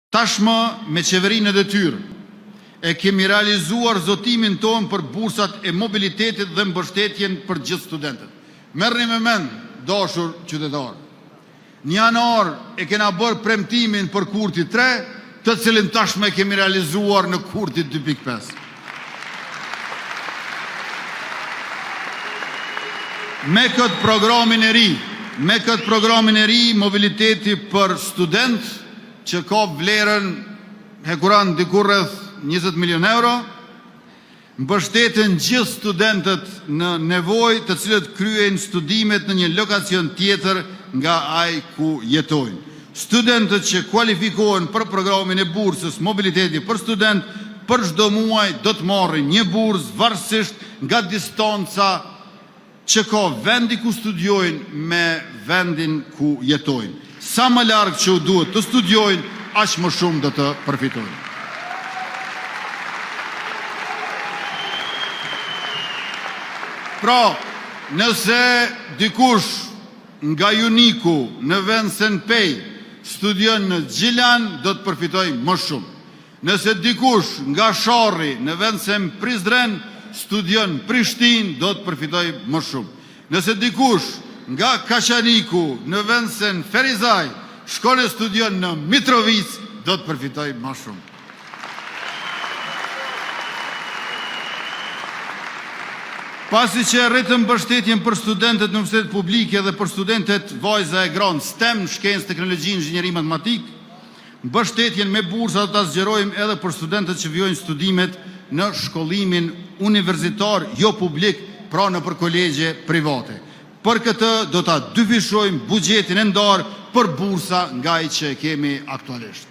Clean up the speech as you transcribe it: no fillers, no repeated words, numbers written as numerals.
Tashmë me qeverinë e detyrë e kemi realizuar zotimin tonë për bursat e mobilitetit dhe mbështetjen për gjithë studentët. Merrni me mend, dashur qytetarë, në janar e kena bërë premtimin për kurti 3, të cilin tashmë e kemi realizuar në kurti 2.5. Me këtë programin e ri, mobiliteti për student, që ka vlerën hekuran diku rreth 20 milion euro, mbështeten gjithë studentët në nevojë të cilët kryejnë studimet në një lokacion tjetër nga ai ku jetojnë. Studentët që kualifikohen për programin e bursës mobiliteti për student, për çdo muaj do të marrin një bursë varësisht nga distanca që ka vendi ku studiojnë me vendin ku jetojnë. Sa më largë që u duhet të studiojnë, aq më shumë do të përfitojnë. Pra, nëse dikush nga Juniku në vend Senpej studion në Gjilan, do të përfitojë më shumë. Nëse dikush nga Sharri në vend se në Prizren studion Prishtin, do të përfitojë më shumë. Nëse dikush nga Kashaniku në vend se në Ferizaj shkon e studion në Mitrovic, do të përfitojë më shumë. Pasi që rritëm mbështetjen për studentët në universitetet publike dhe për studentët vajza e granë STEM, shkencë, teknologji, inxhinieri, matematik, mbështetjen me bursa do ta zgjerojmë edhe për studentët që vijojnë studimet në shkollimin universitar jo publik, pra në për kolegje private. Për këtë do ta dyfishojmë buxhetin e ndarë për bursa nga ai që kemi aktualisht.